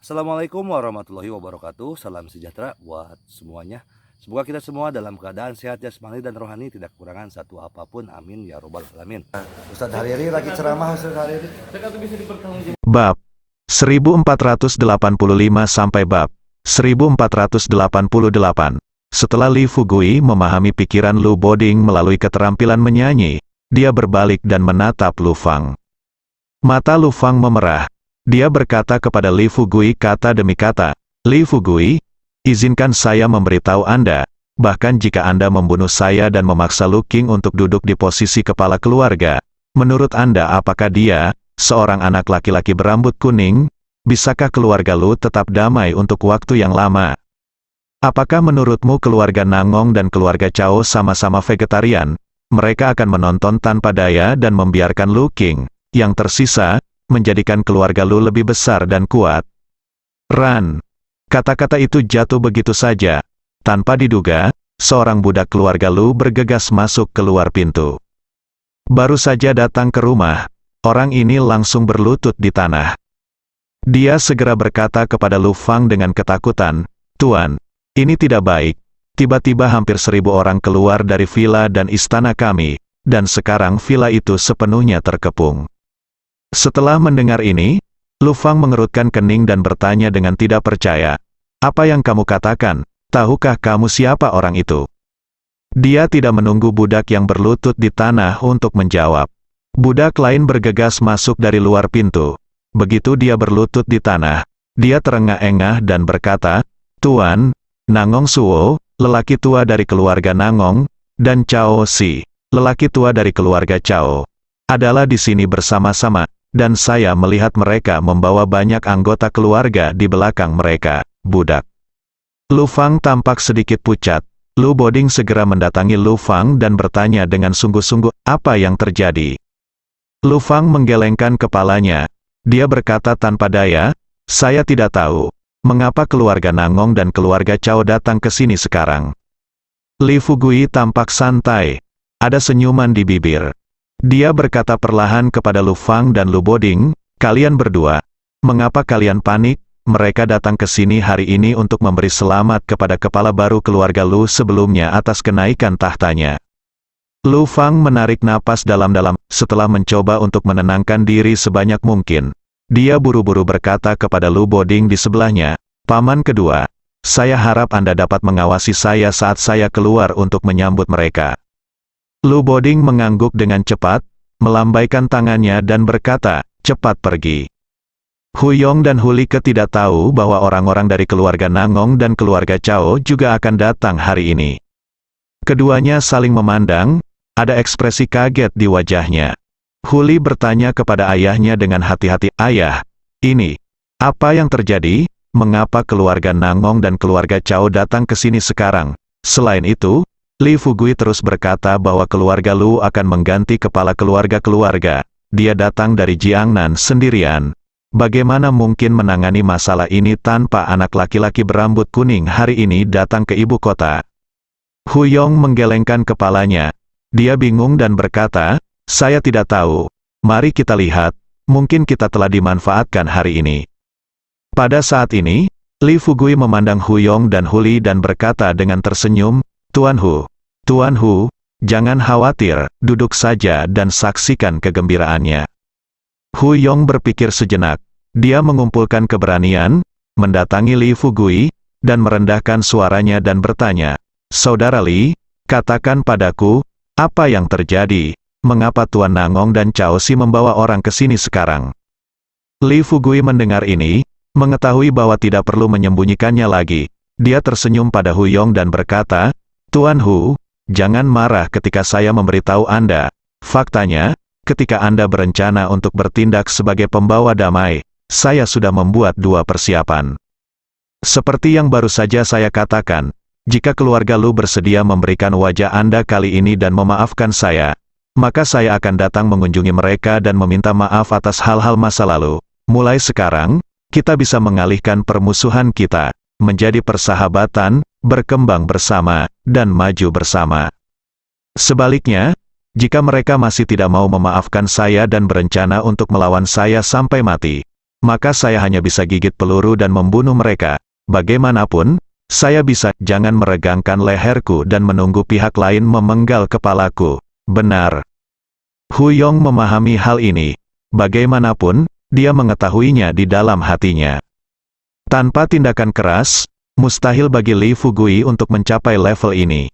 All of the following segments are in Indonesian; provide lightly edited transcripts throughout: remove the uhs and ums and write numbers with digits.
Assalamualaikum warahmatullahi wabarakatuh. Salam sejahtera buat semuanya. Semoga kita semua dalam keadaan sehat jasmani dan rohani, tidak kekurangan satu apapun. Amin ya robbal alamin. Ustadz Hariri lagi ceramah. Ustadz Hariri. Bab 1485 sampai bab 1488. Setelah Li Fugui memahami pikiran Lu Boding melalui keterampilan menyanyi, dia berbalik dan menatap Lu Fang. Mata Lu Fang memerah. Dia berkata kepada Li Fugui kata demi kata, "Li Fugui, izinkan saya memberitahu Anda, bahkan jika Anda membunuh saya dan memaksa Lu Qing untuk duduk di posisi kepala keluarga, menurut Anda apakah dia, seorang anak laki-laki berambut kuning, bisakah keluarga Lu tetap damai untuk waktu yang lama? Apakah menurutmu keluarga Nangong dan keluarga Cao sama-sama vegetarian? Mereka akan menonton tanpa daya dan membiarkan Lu Qing, yang tersisa, menjadikan keluarga Lu lebih besar dan kuat." Ran. Kata-kata itu jatuh begitu saja. Tanpa diduga, seorang budak keluarga Lu bergegas masuk keluar pintu. Baru saja datang ke rumah, orang ini langsung berlutut di tanah. Dia segera berkata kepada Lu Fang dengan ketakutan, "Tuan, ini tidak baik. Tiba-tiba hampir 1000 orang keluar dari villa dan istana kami, dan sekarang villa itu sepenuhnya terkepung." Setelah mendengar ini, Lu Fang mengerutkan kening dan bertanya dengan tidak percaya, "Apa yang kamu katakan? Tahukah kamu siapa orang itu?" Dia tidak menunggu budak yang berlutut di tanah untuk menjawab. Budak lain bergegas masuk dari luar pintu. Begitu dia berlutut di tanah, dia terengah-engah dan berkata, "Tuan, Nangong Suo, lelaki tua dari keluarga Nangong, dan Cao Si, lelaki tua dari keluarga Cao, adalah di sini bersama-sama. Dan saya melihat mereka membawa banyak anggota keluarga di belakang mereka, budak." Lu Fang tampak sedikit pucat. Lu Boding segera mendatangi Lu Fang dan bertanya dengan sungguh-sungguh, "Apa yang terjadi?" Lu Fang menggelengkan kepalanya. Dia berkata tanpa daya, "Saya tidak tahu. Mengapa keluarga Nangong dan keluarga Cao datang ke sini sekarang?" Li Fugui tampak santai. Ada senyuman di bibir. Dia berkata perlahan kepada Lu Fang dan Lu Boding, "Kalian berdua, mengapa kalian panik? Mereka datang ke sini hari ini untuk memberi selamat kepada kepala baru keluarga Lu sebelumnya atas kenaikan tahtanya." Lu Fang menarik napas dalam-dalam, setelah mencoba untuk menenangkan diri sebanyak mungkin. Dia buru-buru berkata kepada Lu Boding di sebelahnya, "Paman kedua, saya harap Anda dapat mengawasi saya saat saya keluar untuk menyambut mereka." Lu Boding mengangguk dengan cepat, melambaikan tangannya dan berkata, "Cepat pergi." Huyong dan Hulike tidak tahu bahwa orang-orang dari keluarga Nangong dan keluarga Cao juga akan datang hari ini. Keduanya saling memandang, ada ekspresi kaget di wajahnya. Huli bertanya kepada ayahnya dengan hati-hati, "Ayah, ini, apa yang terjadi? Mengapa keluarga Nangong dan keluarga Cao datang ke sini sekarang? Selain itu, Li Fugui terus berkata bahwa keluarga Lu akan mengganti kepala keluarga-keluarga. Dia datang dari Jiangnan sendirian. Bagaimana mungkin menangani masalah ini tanpa anak laki-laki berambut kuning hari ini datang ke ibu kota?" Huyong menggelengkan kepalanya. Dia bingung dan berkata, "Saya tidak tahu. Mari kita lihat, mungkin kita telah dimanfaatkan hari ini." Pada saat ini, Li Fugui memandang Huyong dan Huli dan berkata dengan tersenyum, Tuan Hu, jangan khawatir, duduk saja dan saksikan kegembiraannya." Huyong berpikir sejenak. Dia mengumpulkan keberanian, mendatangi Li Fugui, dan merendahkan suaranya dan bertanya, "Saudara Li, katakan padaku, apa yang terjadi? Mengapa Tuan Nangong dan Cao Si membawa orang ke sini sekarang?" Li Fugui mendengar ini, mengetahui bahwa tidak perlu menyembunyikannya lagi. Dia tersenyum pada Huyong dan berkata, "Tuan Hu, jangan marah ketika saya memberitahu Anda. Faktanya, ketika Anda berencana untuk bertindak sebagai pembawa damai, saya sudah membuat 2 persiapan. Seperti yang baru saja saya katakan, jika keluarga Lu bersedia memberikan wajah Anda kali ini dan memaafkan saya, maka saya akan datang mengunjungi mereka dan meminta maaf atas hal-hal masa lalu. Mulai sekarang, kita bisa mengalihkan permusuhan kita menjadi persahabatan, berkembang bersama, dan maju bersama. Sebaliknya, jika mereka masih tidak mau memaafkan saya dan berencana untuk melawan saya sampai mati, maka saya hanya bisa gigit peluru dan membunuh mereka. Bagaimanapun, saya bisa, jangan meregangkan leherku dan menunggu pihak lain memenggal kepalaku. Benar. Hu Yong memahami hal ini. Bagaimanapun, dia mengetahuinya di dalam hatinya. Tanpa tindakan keras, mustahil bagi Li Fugui untuk mencapai level ini.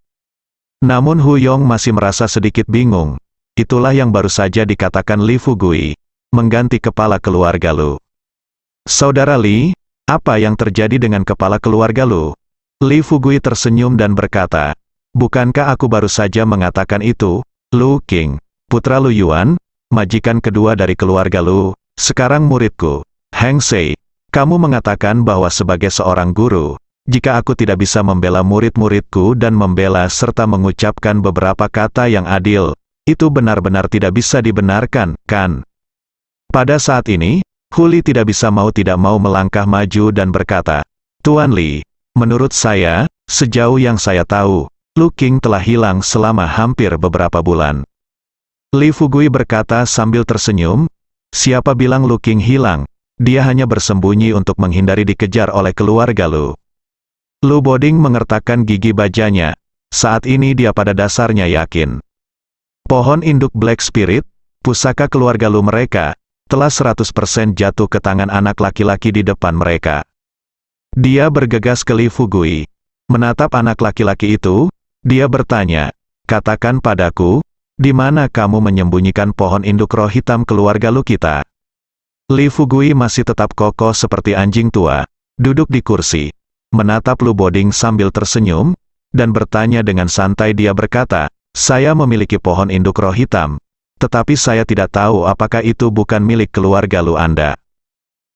Namun Hu Yong masih merasa sedikit bingung. Itulah yang baru saja dikatakan Li Fugui, mengganti kepala keluarga Lu. Saudara Li, apa yang terjadi dengan kepala keluarga Lu? Li Fugui tersenyum dan berkata, bukankah aku baru saja mengatakan itu, Lu Qing, putra Lu Yuan, majikan kedua dari keluarga Lu, sekarang muridku, Heng Sei. Kamu mengatakan bahwa sebagai seorang guru, jika aku tidak bisa membela murid-muridku dan membela serta mengucapkan beberapa kata yang adil, itu benar-benar tidak bisa dibenarkan, kan? Pada saat ini, Hu Li tidak tidak mau melangkah maju dan berkata, Tuan Li, menurut saya, sejauh yang saya tahu, Lu Qing telah hilang selama hampir beberapa bulan. Li Fugui berkata sambil tersenyum, siapa bilang Lu Qing hilang? Dia hanya bersembunyi untuk menghindari dikejar oleh keluarga Lu. Lu Boding mengertakkan gigi bajanya. Saat ini dia pada dasarnya yakin. Pohon induk Black Spirit, pusaka keluarga Lu mereka, telah 100% jatuh ke tangan anak laki-laki di depan mereka. Dia bergegas ke Li Fugui. Menatap anak laki-laki itu, dia bertanya, katakan padaku, di mana kamu menyembunyikan pohon induk roh hitam keluarga Lu kita? Li Fugui masih tetap kokoh seperti anjing tua, duduk di kursi, menatap Lu Boding sambil tersenyum, dan bertanya dengan santai. Dia berkata, saya memiliki pohon induk roh hitam, tetapi saya tidak tahu apakah itu bukan milik keluarga Lu Anda.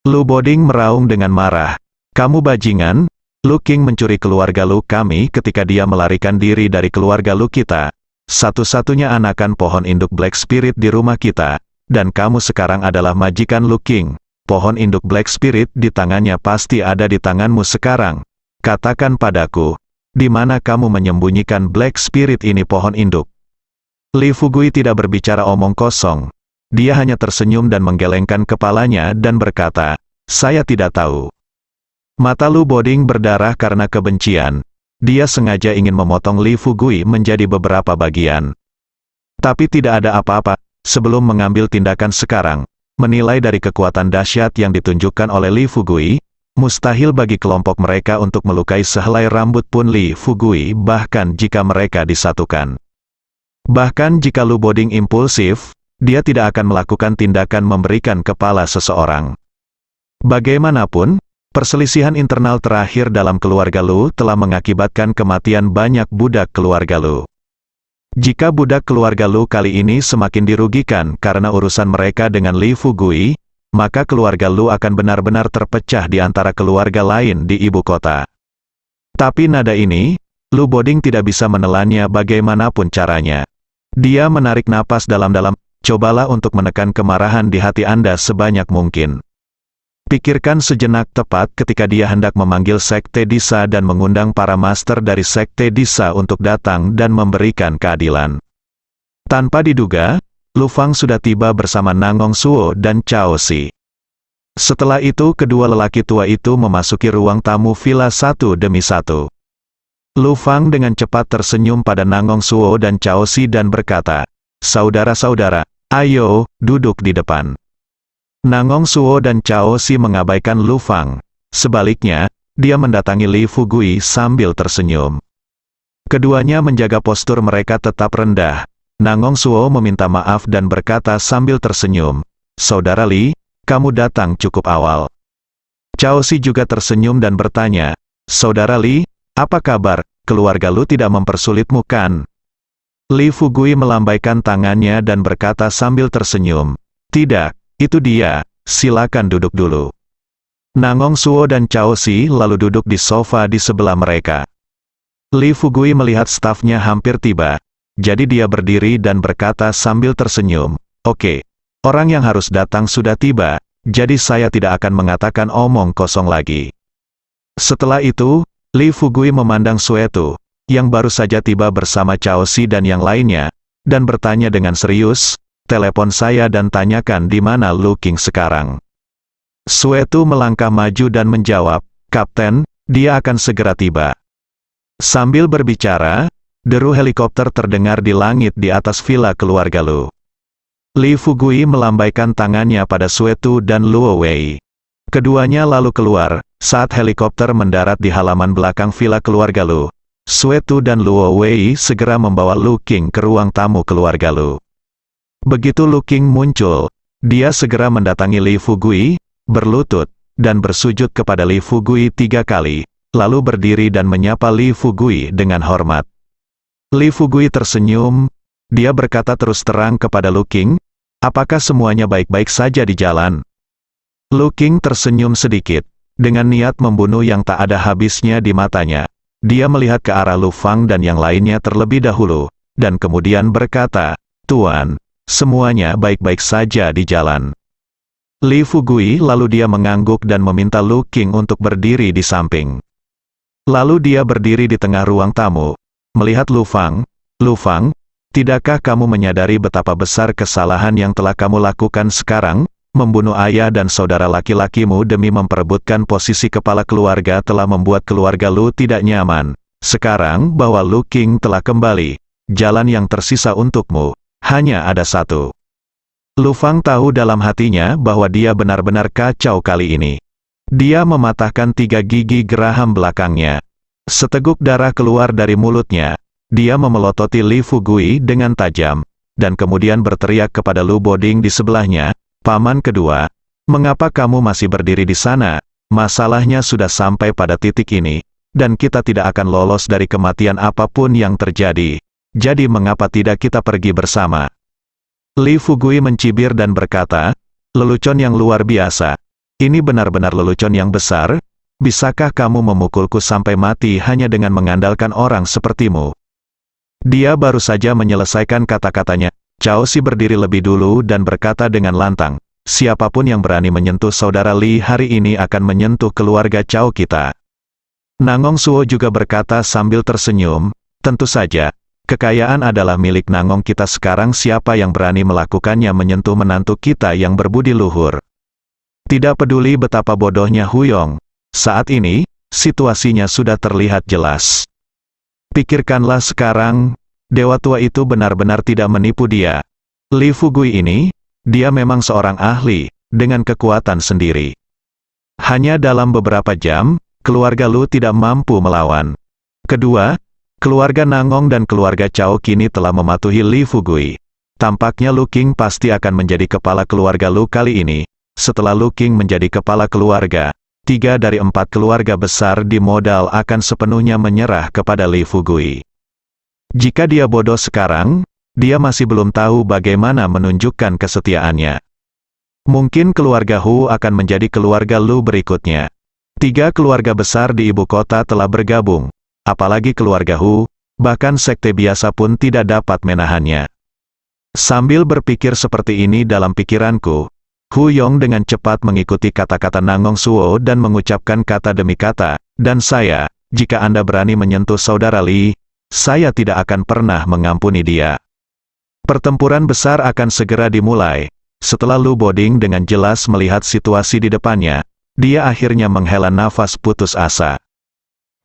Lu Boding meraung dengan marah, kamu bajingan, Lu Qing mencuri keluarga Lu kami ketika dia melarikan diri dari keluarga Lu kita, satu-satunya anakan pohon induk Black Spirit di rumah kita. Dan kamu sekarang adalah majikan Lu Qing. Pohon induk Black Spirit di tangannya pasti ada di tanganmu sekarang. Katakan padaku, di mana kamu menyembunyikan Black Spirit ini pohon induk? Li Fugui tidak berbicara omong kosong. Dia hanya tersenyum dan menggelengkan kepalanya dan berkata, saya tidak tahu. Mata Lu Boding berdarah karena kebencian. Dia sengaja ingin memotong Li Fugui menjadi beberapa bagian. Tapi tidak ada apa-apa. Sebelum mengambil tindakan sekarang, menilai dari kekuatan dahsyat yang ditunjukkan oleh Li Fugui, mustahil bagi kelompok mereka untuk melukai sehelai rambut pun Li Fugui bahkan jika mereka disatukan. Bahkan jika Lu Boding impulsif, dia tidak akan melakukan tindakan memberikan kepala seseorang. Bagaimanapun, perselisihan internal terakhir dalam keluarga Lu telah mengakibatkan kematian banyak budak keluarga Lu. Jika budak keluarga Lu kali ini semakin dirugikan karena urusan mereka dengan Li Fugui, maka keluarga Lu akan benar-benar terpecah di antara keluarga lain di ibu kota. Tapi nada ini, Lu Boding tidak bisa menelannya bagaimanapun caranya. Dia menarik napas dalam-dalam, cobalah untuk menekan kemarahan di hati Anda sebanyak mungkin. Pikirkan sejenak tepat ketika dia hendak memanggil Sekte Disa dan mengundang para master dari Sekte Disa untuk datang dan memberikan keadilan. Tanpa diduga, Lu Fang sudah tiba bersama Nangong Suo dan Cao Si. Setelah itu kedua lelaki tua itu memasuki ruang tamu villa satu demi satu. Lu Fang dengan cepat tersenyum pada Nangong Suo dan Cao Si dan berkata, saudara-saudara, ayo, duduk di depan. Nangong Suo dan Cao Si mengabaikan Lu Fang. Sebaliknya, dia mendatangi Li Fugui sambil tersenyum. Keduanya menjaga postur mereka tetap rendah. Nangong Suo meminta maaf dan berkata sambil tersenyum, saudara Li, kamu datang cukup awal. Cao Si juga tersenyum dan bertanya, saudara Li, apa kabar, keluarga Lu tidak mempersulitmu kan? Li Fugui melambaikan tangannya dan berkata sambil tersenyum, tidak. Itu dia, silakan duduk dulu. Nangong Suo dan Cao Si lalu duduk di sofa di sebelah mereka. Li Fugui melihat stafnya hampir tiba, jadi dia berdiri dan berkata sambil tersenyum, oke, orang yang harus datang sudah tiba, jadi saya tidak akan mengatakan omong kosong lagi. Setelah itu, Li Fugui memandang Suetu, yang baru saja tiba bersama Cao Si dan yang lainnya, dan bertanya dengan serius, telepon saya dan tanyakan di mana Lu Qing sekarang. Suetu melangkah maju dan menjawab, "Kapten, dia akan segera tiba." Sambil berbicara, deru helikopter terdengar di langit di atas villa keluarga Lu. Li Fugui melambaikan tangannya pada Suetu dan Luo Wei. Keduanya lalu keluar, saat helikopter mendarat di halaman belakang villa keluarga Lu. Suetu dan Luo Wei segera membawa Lu Qing ke ruang tamu keluarga Lu. Begitu Lu Qing muncul, dia segera mendatangi Li Fugui, berlutut, dan bersujud kepada Li Fugui 3 kali, lalu berdiri dan menyapa Li Fugui dengan hormat. Li Fugui tersenyum, dia berkata terus terang kepada Lu Qing, "Apakah semuanya baik-baik saja di jalan?" Lu Qing tersenyum sedikit, dengan niat membunuh yang tak ada habisnya di matanya. Dia melihat ke arah Lu Fang dan yang lainnya terlebih dahulu, dan kemudian berkata, "Tuan, semuanya baik-baik saja di jalan." Li Fugui lalu dia mengangguk dan meminta Lu Qing untuk berdiri di samping. Lalu dia berdiri di tengah ruang tamu, melihat Lu Fang. "Lu Fang, tidakkah kamu menyadari betapa besar kesalahan yang telah kamu lakukan sekarang? Membunuh ayah dan saudara laki-lakimu demi memperebutkan posisi kepala keluarga telah membuat keluarga Lu tidak nyaman. Sekarang bahwa Lu Qing telah kembali, jalan yang tersisa untukmu hanya ada satu." Lu Fang tahu dalam hatinya bahwa dia benar-benar kacau kali ini. Dia mematahkan 3 gigi geraham belakangnya. Seteguk darah keluar dari mulutnya. Dia memelototi Li Fugui dengan tajam, dan kemudian berteriak kepada Lu Boding di sebelahnya, "Paman kedua, mengapa kamu masih berdiri di sana? Masalahnya sudah sampai pada titik ini, dan kita tidak akan lolos dari kematian apapun yang terjadi. Jadi mengapa tidak kita pergi bersama?" Li Fugui mencibir dan berkata, "Lelucon yang luar biasa. Ini benar-benar lelucon yang besar. Bisakah kamu memukulku sampai mati hanya dengan mengandalkan orang sepertimu?" Dia baru saja menyelesaikan kata-katanya. Cao Si berdiri lebih dulu dan berkata dengan lantang, "Siapapun yang berani menyentuh saudara Li hari ini akan menyentuh keluarga Cao kita." Nangong Suo juga berkata sambil tersenyum, "Tentu saja. Kekayaan adalah milik Nangong kita sekarang, siapa yang berani melakukannya menyentuh menantu kita yang berbudi luhur." Tidak peduli betapa bodohnya Huyong, saat ini, situasinya sudah terlihat jelas. Pikirkanlah sekarang, dewa tua itu benar-benar tidak menipu dia. Li Fugui ini, dia memang seorang ahli, dengan kekuatan sendiri. Hanya dalam beberapa jam, keluarga Lu tidak mampu melawan. Kedua, keluarga Nangong dan keluarga Cao kini telah mematuhi Li Fugui. Tampaknya Lu Qing pasti akan menjadi kepala keluarga Lu kali ini. Setelah Lu Qing menjadi kepala keluarga, 3 dari 4 keluarga besar di modal akan sepenuhnya menyerah kepada Li Fugui. Jika dia bodoh sekarang, dia masih belum tahu bagaimana menunjukkan kesetiaannya. Mungkin keluarga Hu akan menjadi keluarga Lu berikutnya. 3 keluarga besar di ibu kota telah bergabung. Apalagi keluarga Hu, bahkan sekte biasa pun tidak dapat menahannya. Sambil berpikir seperti ini dalam pikiranku, Hu Yong dengan cepat mengikuti kata-kata Nangong Suo dan mengucapkan kata demi kata, "Dan saya, jika Anda berani menyentuh saudara Li, saya tidak akan pernah mengampuni dia." Pertempuran besar akan segera dimulai. Setelah Lu Boding dengan jelas melihat situasi di depannya, dia akhirnya menghela nafas putus asa.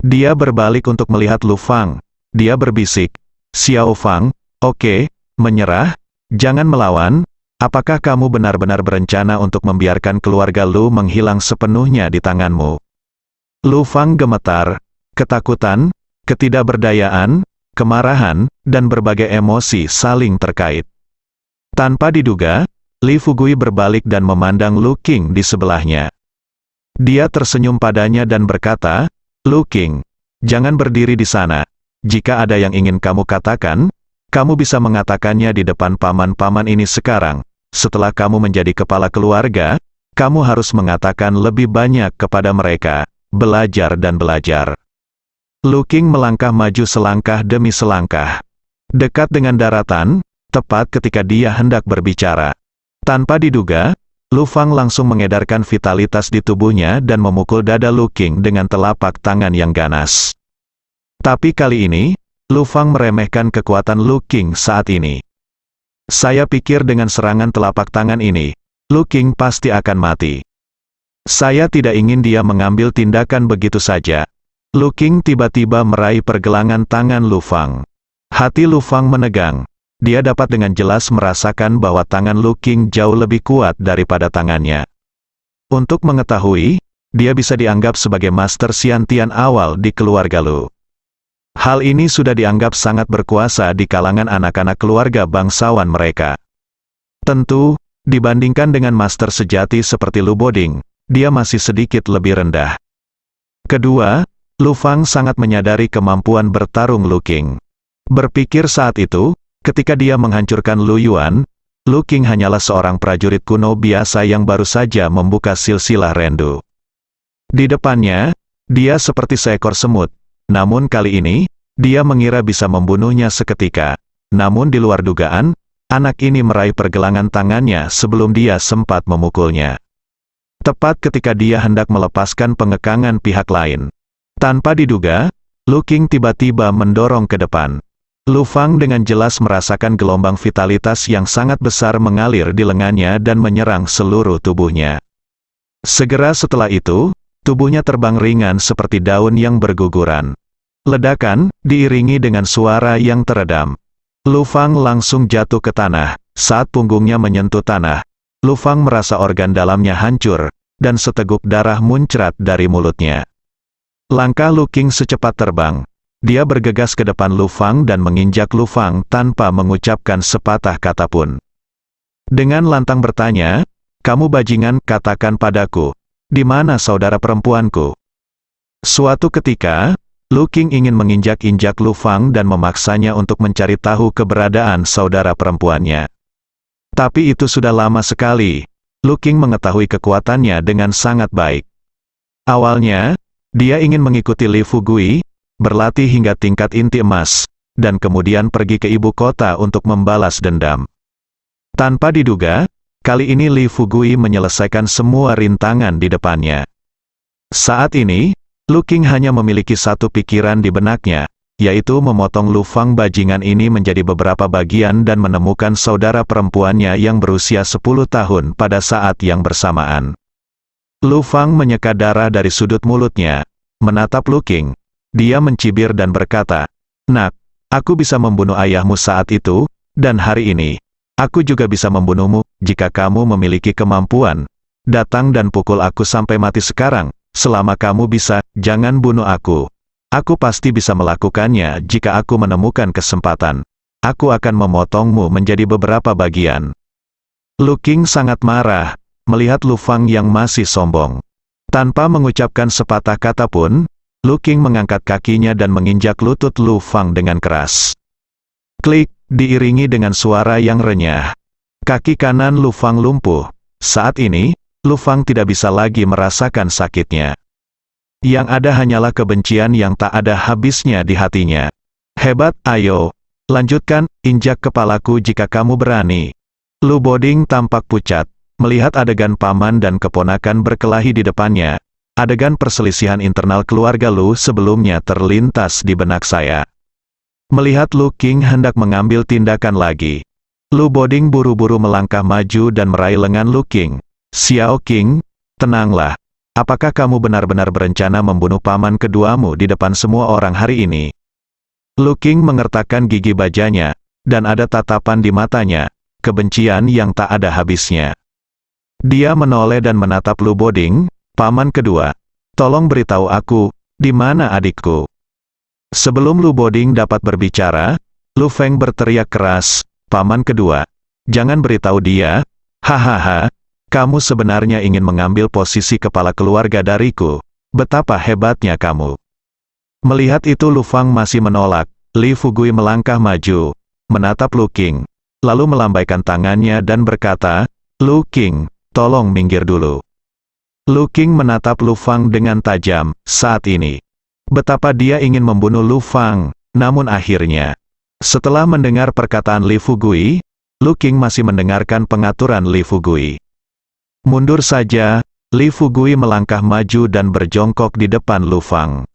Dia berbalik untuk melihat Lu Fang. Dia berbisik, "Xiao Fang, oke, menyerah, jangan melawan. Apakah kamu benar-benar berencana untuk membiarkan keluarga Lu menghilang sepenuhnya di tanganmu?" Lu Fang gemetar, ketakutan, ketidakberdayaan, kemarahan, dan berbagai emosi saling terkait. Tanpa diduga, Li Fugui berbalik dan memandang Lu Qing di sebelahnya. Dia tersenyum padanya dan berkata, "Lu Qing, jangan berdiri di sana. Jika ada yang ingin kamu katakan, kamu bisa mengatakannya di depan paman-paman ini sekarang. Setelah kamu menjadi kepala keluarga, kamu harus mengatakan lebih banyak kepada mereka, belajar dan belajar." Lu Qing melangkah maju selangkah demi selangkah. Dekat dengan daratan, tepat ketika dia hendak berbicara. Tanpa diduga, Lu Fang langsung mengedarkan vitalitas di tubuhnya dan memukul dada Lu Qing dengan telapak tangan yang ganas. Tapi kali ini, Lu Fang meremehkan kekuatan Lu Qing saat ini. "Saya pikir dengan serangan telapak tangan ini, Lu Qing pasti akan mati." Saya tidak ingin dia mengambil tindakan begitu saja. Lu Qing tiba-tiba meraih pergelangan tangan Lu Fang. Hati Lu Fang menegang. Dia dapat dengan jelas merasakan bahwa tangan Lu Qing jauh lebih kuat daripada tangannya. Untuk mengetahui, dia bisa dianggap sebagai master Xiantian awal di keluarga Lu. Hal ini sudah dianggap sangat berkuasa di kalangan anak-anak keluarga bangsawan mereka. Tentu, dibandingkan dengan master sejati seperti Lu Boding, dia masih sedikit lebih rendah. Kedua, Lu Fang sangat menyadari kemampuan bertarung Lu Qing. Berpikir saat itu, ketika dia menghancurkan Lu Yuan, Lu Qing hanyalah seorang prajurit kuno biasa yang baru saja membuka silsilah rendu. Di depannya, dia seperti seekor semut, namun kali ini, dia mengira bisa membunuhnya seketika. Namun di luar dugaan, anak ini meraih pergelangan tangannya sebelum dia sempat memukulnya. Tepat ketika dia hendak melepaskan pengekangan pihak lain. Tanpa diduga, Lu Qing tiba-tiba mendorong ke depan. Lu Fang dengan jelas merasakan gelombang vitalitas yang sangat besar mengalir di lengannya dan menyerang seluruh tubuhnya. Segera setelah itu, tubuhnya terbang ringan seperti daun yang berguguran. Ledakan, diiringi dengan suara yang teredam. Lu Fang langsung jatuh ke tanah. Saat punggungnya menyentuh tanah, Lu Fang merasa organ dalamnya hancur, dan seteguk darah muncrat dari mulutnya. Langkah Lu Qing secepat terbang. Dia bergegas ke depan Lu Fang dan menginjak Lu Fang tanpa mengucapkan sepatah kata pun. Dengan lantang bertanya, "Kamu bajingan, katakan padaku, di mana saudara perempuanku?" Suatu ketika, Lu Qing ingin menginjak-injak Lu Fang dan memaksanya untuk mencari tahu keberadaan saudara perempuannya. Tapi itu sudah lama sekali. Lu Qing mengetahui kekuatannya dengan sangat baik. Awalnya, dia ingin mengikuti Li Fugui, berlatih hingga tingkat inti emas, dan kemudian pergi ke ibu kota untuk membalas dendam. Tanpa diduga, kali ini Li Fugui menyelesaikan semua rintangan di depannya. Saat ini, Lu Qing hanya memiliki satu pikiran di benaknya, yaitu memotong Lu Fang bajingan ini menjadi beberapa bagian dan menemukan saudara perempuannya yang berusia 10 tahun pada saat yang bersamaan. Lu Fang menyeka darah dari sudut mulutnya, menatap Lu Qing. Dia mencibir dan berkata, "Nak, aku bisa membunuh ayahmu saat itu, dan hari ini, aku juga bisa membunuhmu, jika kamu memiliki kemampuan. Datang dan pukul aku sampai mati sekarang, selama kamu bisa, jangan bunuh aku. Aku pasti bisa melakukannya jika aku menemukan kesempatan. Aku akan memotongmu menjadi beberapa bagian." Lu Qing sangat marah, melihat Lu Fang yang masih sombong. Tanpa mengucapkan sepatah kata pun, Lu Qing mengangkat kakinya dan menginjak lutut Lu Fang dengan keras. Klik, diiringi dengan suara yang renyah. Kaki kanan Lu Fang lumpuh. Saat ini, Lu Fang tidak bisa lagi merasakan sakitnya. Yang ada hanyalah kebencian yang tak ada habisnya di hatinya. "Hebat, ayo. Lanjutkan, injak kepalaku jika kamu berani." Lu Boding tampak pucat, melihat adegan paman dan keponakan berkelahi di depannya. Adegan perselisihan internal keluarga Lu sebelumnya terlintas di benak saya. Melihat Lu Qing hendak mengambil tindakan lagi, Lu Boding buru-buru melangkah maju dan meraih lengan Lu Qing. "Xiao Qing, tenanglah. Apakah kamu benar-benar berencana membunuh paman keduamu di depan semua orang hari ini?" Lu Qing mengertakkan gigi bajanya, dan ada tatapan di matanya, kebencian yang tak ada habisnya. Dia menoleh dan menatap Lu Boding. "Paman kedua, tolong beritahu aku, di mana adikku?" Sebelum Lu Boding dapat berbicara, Lu Feng berteriak keras, "Paman kedua, jangan beritahu dia, hahaha, kamu sebenarnya ingin mengambil posisi kepala keluarga dariku, betapa hebatnya kamu." Melihat itu Lu Fang masih menolak, Li Fugui melangkah maju, menatap Lu Qing, lalu melambaikan tangannya dan berkata, "Lu Qing, tolong minggir dulu." Lu Qing menatap Lu Fang dengan tajam. Saat ini, betapa dia ingin membunuh Lu Fang, namun akhirnya, setelah mendengar perkataan Li Fugui, Lu Qing masih mendengarkan pengaturan Li Fugui. Mundur saja, Li Fugui melangkah maju dan berjongkok di depan Lu Fang.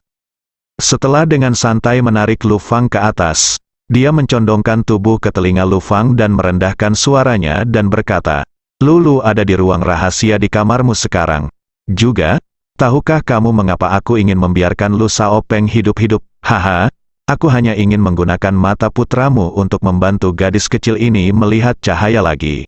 Setelah dengan santai menarik Lu Fang ke atas, dia mencondongkan tubuh ke telinga Lu Fang dan merendahkan suaranya dan berkata, "Lulu ada di ruang rahasia di kamarmu sekarang. Juga, tahukah kamu mengapa aku ingin membiarkan Lu Shaopeng hidup-hidup? Haha, aku hanya ingin menggunakan mata putramu untuk membantu gadis kecil ini melihat cahaya lagi.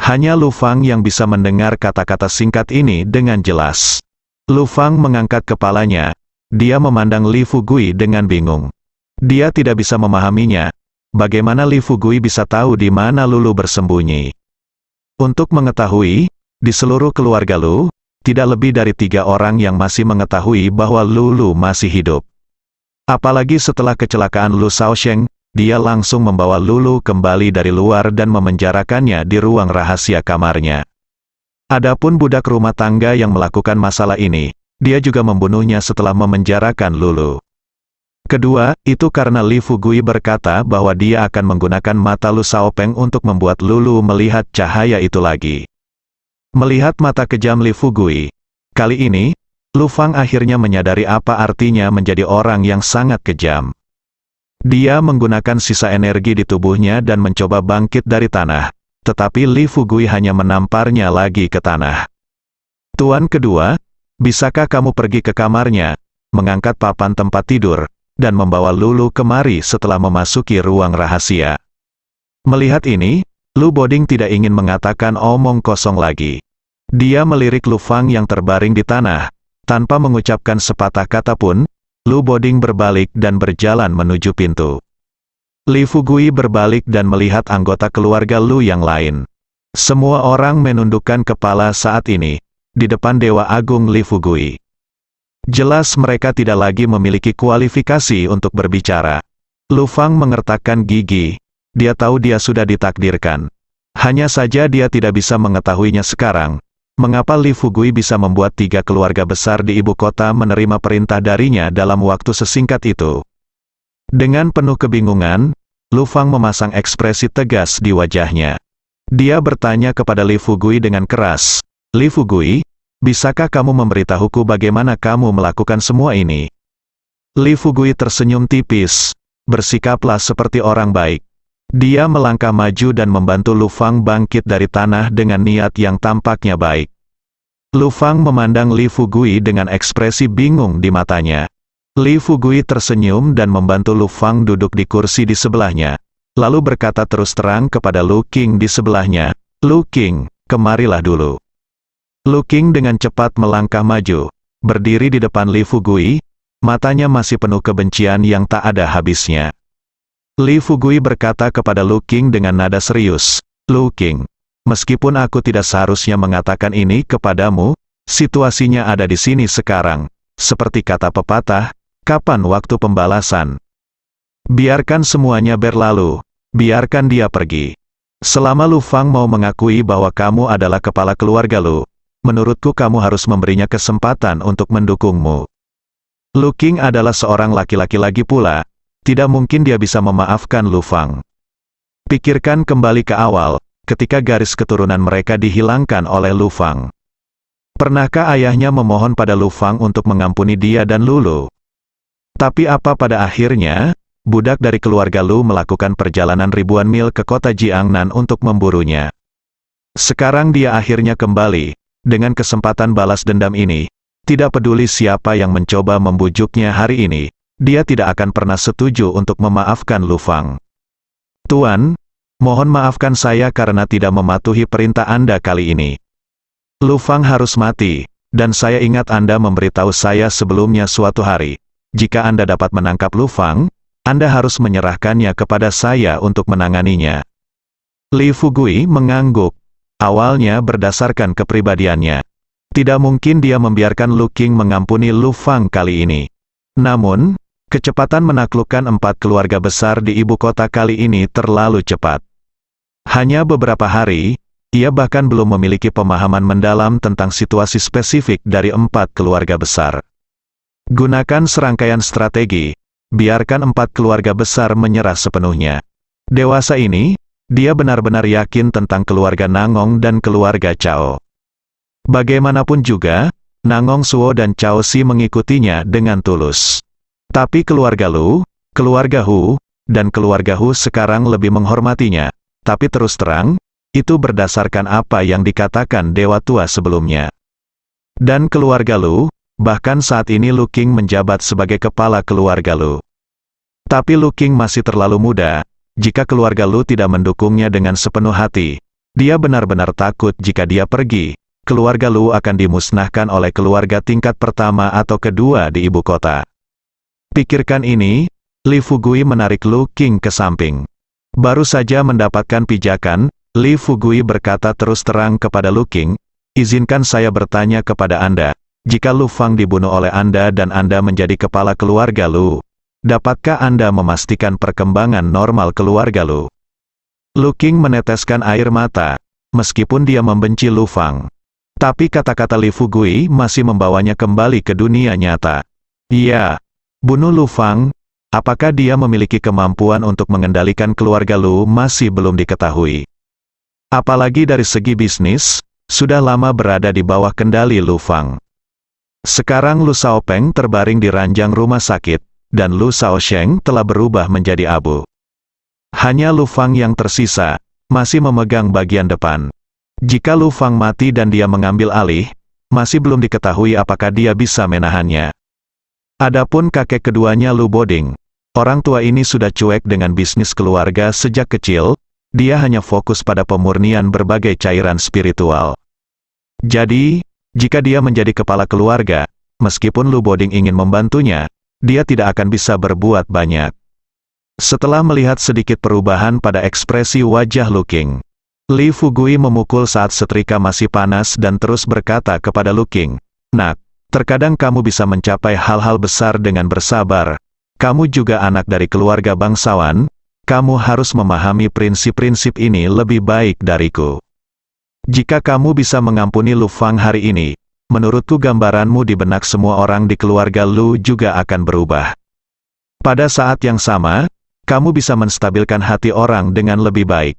Hanya Lu Fang yang bisa mendengar kata-kata singkat ini dengan jelas. Lu Fang mengangkat kepalanya, dia memandang Li Fugui dengan bingung. Dia tidak bisa memahaminya. Bagaimana Li Fugui bisa tahu di mana Lulu bersembunyi? Untuk mengetahui, di seluruh keluarga Lu, tidak lebih dari 3 orang yang masih mengetahui bahwa Lulu masih hidup. Apalagi setelah kecelakaan Lu Shaosheng, dia langsung membawa Lulu kembali dari luar dan memenjarakannya di ruang rahasia kamarnya. Adapun budak rumah tangga yang melakukan masalah ini, dia juga membunuhnya setelah memenjarakan Lulu. Kedua, itu karena Li Fugui berkata bahwa dia akan menggunakan mata Lu Shaopeng untuk membuat Lulu melihat cahaya itu lagi. Melihat mata kejam Li Fugui, kali ini, Lu Fang akhirnya menyadari apa artinya menjadi orang yang sangat kejam. Dia menggunakan sisa energi di tubuhnya dan mencoba bangkit dari tanah, tetapi Li Fugui hanya menamparnya lagi ke tanah. Tuan kedua, bisakah kamu pergi ke kamarnya, mengangkat papan tempat tidur, dan membawa Lulu kemari setelah memasuki ruang rahasia? Melihat ini, Lu Boding tidak ingin mengatakan omong kosong lagi. Dia melirik Lu Fang yang terbaring di tanah. Tanpa mengucapkan sepatah kata pun, Lu Boding berbalik dan berjalan menuju pintu. Li Fugui berbalik dan melihat anggota keluarga Lu yang lain. Semua orang menundukkan kepala saat ini, di depan Dewa Agung Li Fugui. Jelas mereka tidak lagi memiliki kualifikasi untuk berbicara. Lu Fang mengertakkan gigi. Dia tahu dia sudah ditakdirkan. Hanya saja dia tidak bisa mengetahuinya sekarang. Mengapa Li Fugui bisa membuat 3 keluarga besar di ibu kota menerima perintah darinya dalam waktu sesingkat itu? Dengan penuh kebingungan, Lu Fang memasang ekspresi tegas di wajahnya. Dia bertanya kepada Li Fugui dengan keras, "Li Fugui, bisakah kamu memberitahuku bagaimana kamu melakukan semua ini?" Li Fugui tersenyum tipis, "Bersikaplah seperti orang baik." Dia melangkah maju dan membantu Lu Fang bangkit dari tanah dengan niat yang tampaknya baik. Lu Fang memandang Li Fugui dengan ekspresi bingung di matanya. Li Fugui tersenyum dan membantu Lu Fang duduk di kursi di sebelahnya, lalu berkata terus terang kepada Lu Qing di sebelahnya, "Lu Qing, kemarilah dulu." Lu Qing dengan cepat melangkah maju, berdiri di depan Li Fugui, matanya masih penuh kebencian yang tak ada habisnya. Li Fugui berkata kepada Lu Qing dengan nada serius, "Lu Qing, meskipun aku tidak seharusnya mengatakan ini kepadamu, situasinya ada di sini sekarang. Seperti kata pepatah, kapan waktu pembalasan? Biarkan semuanya berlalu, biarkan dia pergi. Selama Lu Fang mau mengakui bahwa kamu adalah kepala keluarga Lu, menurutku kamu harus memberinya kesempatan untuk mendukungmu." Lu Qing adalah seorang laki-laki lagi pula, tidak mungkin dia bisa memaafkan Lu Fang. Pikirkan kembali ke awal, ketika garis keturunan mereka dihilangkan oleh Lu Fang. Pernahkah ayahnya memohon pada Lu Fang untuk mengampuni dia dan Lulu? Tapi apa pada akhirnya, budak dari keluarga Lu melakukan perjalanan ribuan mil ke kota Jiangnan untuk memburunya. Sekarang dia akhirnya kembali. Dengan kesempatan balas dendam ini, tidak peduli siapa yang mencoba membujuknya hari ini, dia tidak akan pernah setuju untuk memaafkan Lu Fang. "Tuan, mohon maafkan saya karena tidak mematuhi perintah Anda kali ini. Lu Fang harus mati, dan saya ingat Anda memberitahu saya sebelumnya suatu hari. Jika Anda dapat menangkap Lu Fang, Anda harus menyerahkannya kepada saya untuk menanganinya." Li Fugui mengangguk. Awalnya berdasarkan kepribadiannya, tidak mungkin dia membiarkan Lu Qing mengampuni Lu Fang kali ini. Namun, kecepatan menaklukkan 4 keluarga besar di ibu kota kali ini terlalu cepat. Hanya beberapa hari, ia bahkan belum memiliki pemahaman mendalam tentang situasi spesifik dari 4 keluarga besar. Gunakan serangkaian strategi, biarkan 4 keluarga besar menyerah sepenuhnya. Dewasa ini, dia benar-benar yakin tentang keluarga Nangong dan keluarga Cao. Bagaimanapun juga, Nangong Suo dan Cao Si mengikutinya dengan tulus. Tapi keluarga Lu, keluarga Hu, dan keluarga Hu sekarang lebih menghormatinya. Tapi terus terang, itu berdasarkan apa yang dikatakan Dewa Tua sebelumnya. Dan keluarga Lu, bahkan saat ini Lu King menjabat sebagai kepala keluarga Lu. Tapi Lu King masih terlalu muda, jika keluarga Lu tidak mendukungnya dengan sepenuh hati. Dia benar-benar takut jika dia pergi, keluarga Lu akan dimusnahkan oleh keluarga tingkat pertama atau kedua di ibu kota. Pikirkan ini, Li Fugui menarik Lu King ke samping. Baru saja mendapatkan pijakan, Li Fugui berkata terus terang kepada Lu King, izinkan saya bertanya kepada Anda, jika Lu Fang dibunuh oleh Anda dan Anda menjadi kepala keluarga Lu, dapatkah Anda memastikan perkembangan normal keluarga Lu? Lu King meneteskan air mata, meskipun dia membenci Lu Fang. Tapi kata-kata Li Fugui masih membawanya kembali ke dunia nyata. Iya, bunuh Lu Fang, apakah dia memiliki kemampuan untuk mengendalikan keluarga Lu masih belum diketahui. Apalagi dari segi bisnis, sudah lama berada di bawah kendali Lu Fang. Sekarang Lu Shaopeng terbaring di ranjang rumah sakit, dan Lu Shaosheng telah berubah menjadi abu. Hanya Lu Fang yang tersisa, masih memegang bagian depan. Jika Lu Fang mati dan dia mengambil alih, masih belum diketahui apakah dia bisa menahannya. Adapun kakek keduanya Lu Boding, orang tua ini sudah cuek dengan bisnis keluarga sejak kecil, dia hanya fokus pada pemurnian berbagai cairan spiritual. Jadi, jika dia menjadi kepala keluarga, meskipun Lu Boding ingin membantunya, dia tidak akan bisa berbuat banyak. Setelah melihat sedikit perubahan pada ekspresi wajah Lu King, Li Fugui memukul saat setrika masih panas dan terus berkata kepada Lu King, "Nak, terkadang kamu bisa mencapai hal-hal besar dengan bersabar. Kamu juga anak dari keluarga bangsawan, kamu harus memahami prinsip-prinsip ini lebih baik dariku. Jika kamu bisa mengampuni Lu Fang hari ini, menurutku gambaranmu di benak semua orang di keluarga Lu juga akan berubah. Pada saat yang sama, kamu bisa menstabilkan hati orang dengan lebih baik.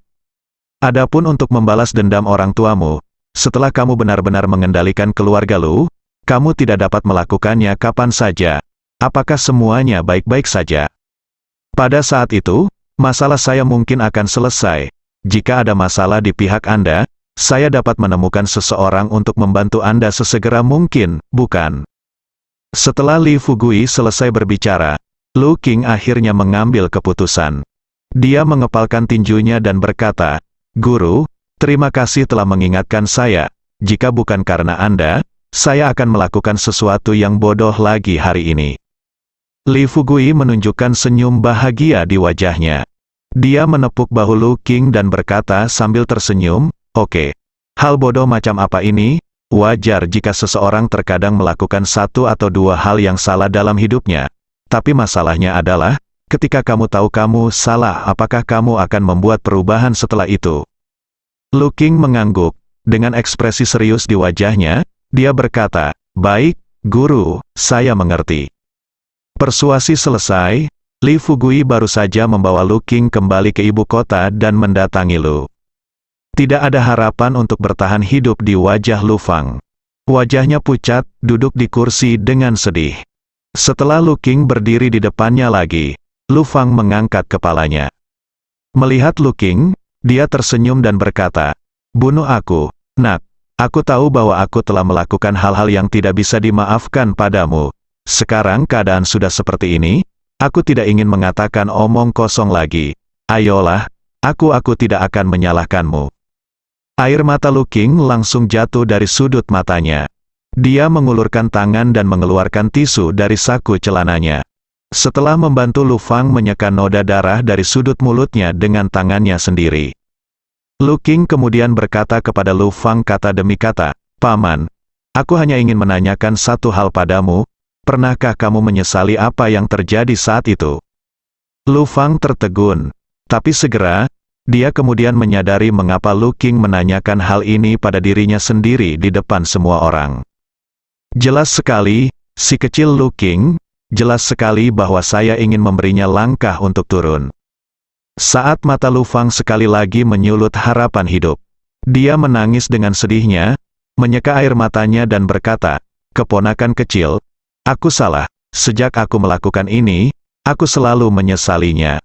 Adapun untuk membalas dendam orang tuamu, setelah kamu benar-benar mengendalikan keluarga Lu, kamu tidak dapat melakukannya kapan saja. Apakah semuanya baik-baik saja? Pada saat itu, masalah saya mungkin akan selesai. Jika ada masalah di pihak Anda, saya dapat menemukan seseorang untuk membantu Anda sesegera mungkin, bukan?" Setelah Li Fugui selesai berbicara, Lu King akhirnya mengambil keputusan. Dia mengepalkan tinjunya dan berkata, "Guru, terima kasih telah mengingatkan saya. Jika bukan karena Anda, saya akan melakukan sesuatu yang bodoh lagi hari ini." Li Fugui menunjukkan senyum bahagia di wajahnya. Dia menepuk bahu Lu King dan berkata sambil tersenyum, "Oke. Hal bodoh macam apa ini? Wajar jika seseorang terkadang melakukan satu atau dua hal yang salah dalam hidupnya. Tapi masalahnya adalah, ketika kamu tahu kamu salah, apakah kamu akan membuat perubahan setelah itu?" Lu King mengangguk. Dengan ekspresi serius di wajahnya, dia berkata, "Baik, Guru, saya mengerti." Persuasi selesai, Li Fugui baru saja membawa Lu King kembali ke ibu kota dan mendatangi Lu. Tidak ada harapan untuk bertahan hidup di wajah Lu Fang. Wajahnya pucat, duduk di kursi dengan sedih. Setelah Lu King berdiri di depannya lagi, Lu Fang mengangkat kepalanya. Melihat Lu King, dia tersenyum dan berkata, "Bunuh aku, Nak. Aku tahu bahwa aku telah melakukan hal-hal yang tidak bisa dimaafkan padamu. Sekarang keadaan sudah seperti ini, aku tidak ingin mengatakan omong kosong lagi. Ayolah, aku tidak akan menyalahkanmu." Air mata Lu King langsung jatuh dari sudut matanya. Dia mengulurkan tangan dan mengeluarkan tisu dari saku celananya. Setelah membantu Lu Fang menyeka noda darah dari sudut mulutnya dengan tangannya sendiri, Lu King kemudian berkata kepada Lu Fang kata demi kata, "Paman, aku hanya ingin menanyakan satu hal padamu, pernahkah kamu menyesali apa yang terjadi saat itu?" Lu Fang tertegun, tapi segera, dia kemudian menyadari mengapa Lu King menanyakan hal ini pada dirinya sendiri di depan semua orang. Jelas sekali, si kecil Lu King, jelas sekali bahwa saya ingin memberinya langkah untuk turun. Saat mata Lu Fang sekali lagi menyulut harapan hidup, dia menangis dengan sedihnya, menyeka air matanya dan berkata, "Keponakan kecil, aku salah. Sejak aku melakukan ini, aku selalu menyesalinya."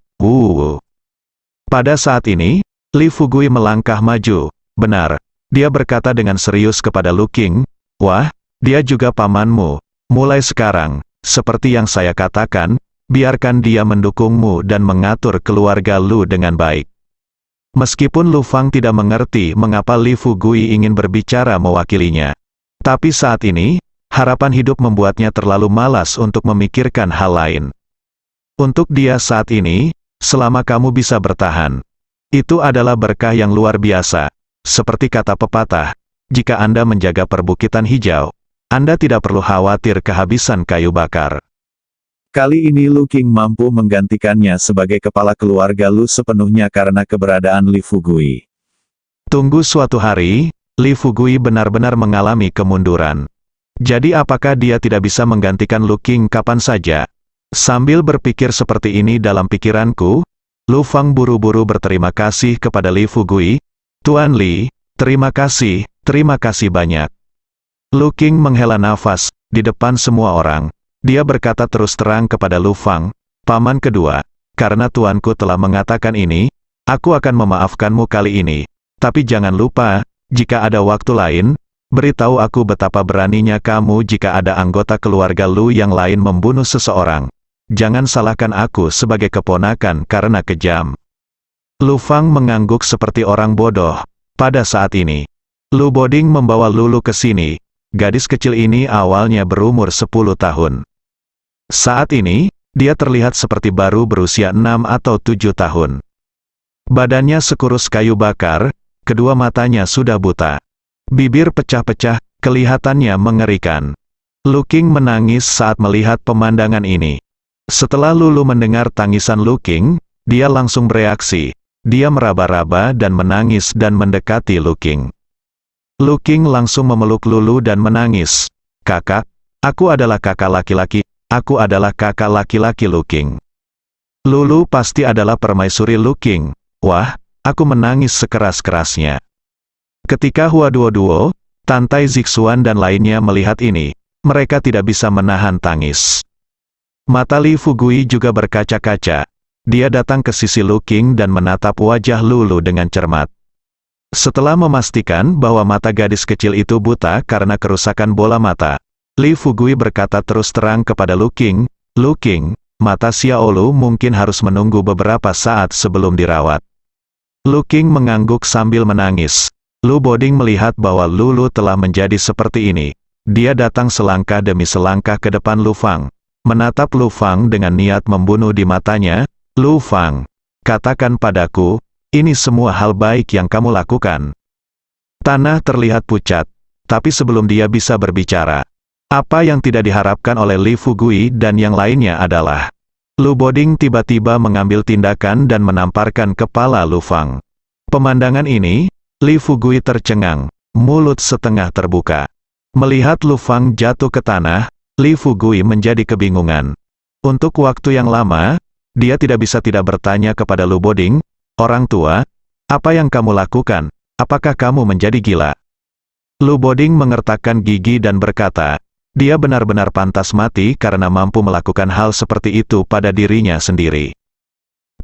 Pada saat ini, Li Fugui melangkah maju. "Benar," dia berkata dengan serius kepada Lu King, "Wah, dia juga pamanmu. Mulai sekarang, seperti yang saya katakan, biarkan dia mendukungmu dan mengatur keluarga Lu dengan baik. Meskipun Lu Fang tidak mengerti mengapa Li Fugui ingin berbicara mewakilinya. Tapi saat ini, harapan hidup membuatnya terlalu malas untuk memikirkan hal lain. Untuk dia saat ini, selama kamu bisa bertahan, itu adalah berkah yang luar biasa. Seperti kata pepatah, jika Anda menjaga perbukitan hijau, Anda tidak perlu khawatir kehabisan kayu bakar. Kali ini Lu Qing mampu menggantikannya sebagai kepala keluarga Lu sepenuhnya karena keberadaan Li Fugui. Tunggu suatu hari, Li Fugui benar-benar mengalami kemunduran. Jadi apakah dia tidak bisa menggantikan Lu Qing kapan saja? Sambil berpikir seperti ini dalam pikiranku, Lu Fang buru-buru berterima kasih kepada Li Fugui. Tuan Li, terima kasih banyak. Lu Qing menghela nafas, di depan semua orang. Dia berkata terus terang kepada Lu Fang, "Paman kedua, karena tuanku telah mengatakan ini, aku akan memaafkanmu kali ini. Tapi jangan lupa, jika ada waktu lain, beritahu aku betapa beraninya kamu jika ada anggota keluarga Lu yang lain membunuh seseorang. Jangan salahkan aku sebagai keponakan karena kejam." Lu Fang mengangguk seperti orang bodoh. Pada saat ini, Lu Boding membawa Lulu ke sini. Gadis kecil ini awalnya berumur 10 tahun. Saat ini, dia terlihat seperti baru berusia 6 atau 7 tahun. Badannya sekurus kayu bakar, kedua matanya sudah buta. Bibir pecah-pecah, kelihatannya mengerikan. Lu Qing menangis saat melihat pemandangan ini. Setelah Lulu mendengar tangisan Lu Qing, dia langsung bereaksi. Dia meraba-raba dan menangis dan mendekati Lu Qing. Lu Qing langsung memeluk Lulu dan menangis. "Kakak, aku adalah kakak laki-laki. Aku adalah kakak laki-laki Lu Qing." Lulu pasti adalah permaisuri Lu Qing. Wah, aku menangis sekeras-kerasnya. Ketika Hua Duo, Tantai Zixuan dan lainnya melihat ini, mereka tidak bisa menahan tangis. Mata Li Fugui juga berkaca-kaca. Dia datang ke sisi Lu Qing dan menatap wajah Lulu dengan cermat. Setelah memastikan bahwa mata gadis kecil itu buta karena kerusakan bola mata, Li Fugui berkata terus terang kepada Lu Qing, "Lu Qing, mata Xiao Lu mungkin harus menunggu beberapa saat sebelum dirawat." Lu Qing mengangguk sambil menangis. Lu Boding melihat bahwa Lulu telah menjadi seperti ini. Dia datang selangkah demi selangkah ke depan Lu Fang, menatap Lu Fang dengan niat membunuh di matanya. "Lu Fang, katakan padaku, ini semua hal baik yang kamu lakukan." Tanah terlihat pucat, tapi sebelum dia bisa berbicara, apa yang tidak diharapkan oleh Li Fugui dan yang lainnya adalah, Lu Boding tiba-tiba mengambil tindakan dan menamparkan kepala Lu Fang. Pemandangan ini, Li Fugui tercengang, mulut setengah terbuka. Melihat Lu Fang jatuh ke tanah, Li Fugui menjadi kebingungan. Untuk waktu yang lama, dia tidak bisa tidak bertanya kepada Lu Boding, "Orang tua, apa yang kamu lakukan? Apakah kamu menjadi gila?" Lu Boding mengertakkan gigi dan berkata, dia benar-benar pantas mati karena mampu melakukan hal seperti itu pada dirinya sendiri.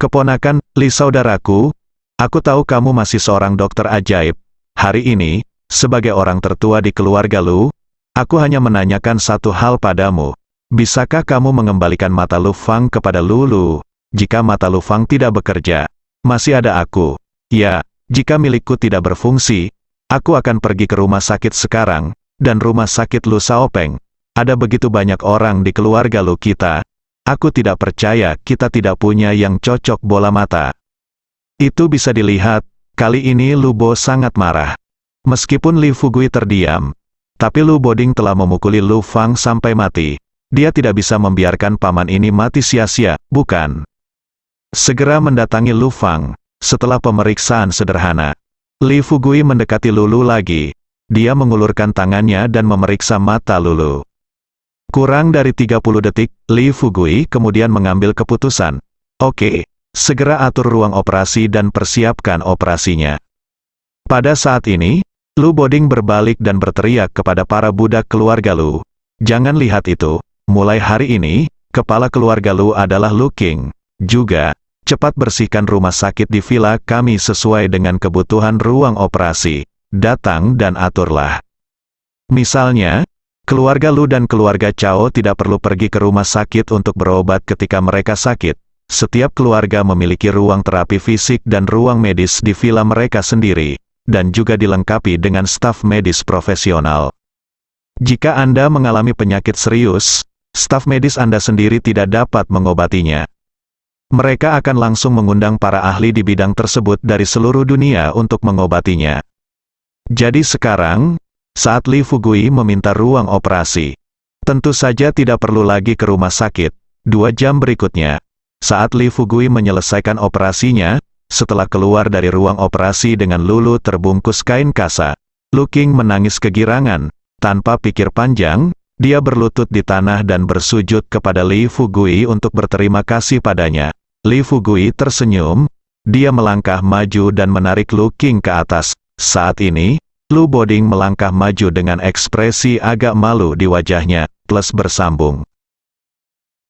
"Keponakan, Li saudaraku, aku tahu kamu masih seorang dokter ajaib. Hari ini, sebagai orang tertua di keluarga Lu, aku hanya menanyakan satu hal padamu. Bisakah kamu mengembalikan mata Lu Fang kepada Lulu? Jika mata Lu Fang tidak bekerja, masih ada aku. Ya, jika milikku tidak berfungsi, aku akan pergi ke rumah sakit sekarang, dan rumah sakit Lu Saopeng. Ada begitu banyak orang di keluarga Lu kita. Aku tidak percaya kita tidak punya yang cocok bola mata." Itu bisa dilihat, kali ini Lu Bo sangat marah. Meskipun Li Fugui terdiam, tapi Lu Boding telah memukuli Lu Fang sampai mati. Dia tidak bisa membiarkan paman ini mati sia-sia, bukan? Segera mendatangi Lu Fang. Setelah pemeriksaan sederhana, Li Fugui mendekati Lulu lagi. Dia mengulurkan tangannya dan memeriksa mata Lulu. Kurang dari 30 detik, Li Fugui kemudian mengambil keputusan. "Oke, segera atur ruang operasi dan persiapkan operasinya." Pada saat ini, Lu Boding berbalik dan berteriak kepada para budak keluarga Lu. "Jangan lihat itu, mulai hari ini, kepala keluarga Lu adalah Lu Qing. Juga, cepat bersihkan rumah sakit di villa kami sesuai dengan kebutuhan ruang operasi. Datang dan aturlah. Misalnya, Keluarga Lu dan keluarga Cao tidak perlu pergi ke rumah sakit untuk berobat ketika mereka sakit. Setiap keluarga memiliki ruang terapi fisik dan ruang medis di villa mereka sendiri, dan juga dilengkapi dengan staf medis profesional. Jika Anda mengalami penyakit serius, staf medis Anda sendiri tidak dapat mengobatinya. Mereka akan langsung mengundang para ahli di bidang tersebut dari seluruh dunia untuk mengobatinya. Jadi sekarang, saat Li Fugui meminta ruang operasi, tentu saja tidak perlu lagi ke rumah sakit. 2 jam berikutnya, saat Li Fugui menyelesaikan operasinya, setelah keluar dari ruang operasi dengan lulu terbungkus kain kasa, Lu Qing menangis kegirangan. Tanpa pikir panjang, dia berlutut di tanah dan bersujud kepada Li Fugui untuk berterima kasih padanya. Li Fugui tersenyum, dia melangkah maju dan menarik Lu Qing ke atas. Saat ini, Lu Boding melangkah maju dengan ekspresi agak malu di wajahnya, plus bersambung.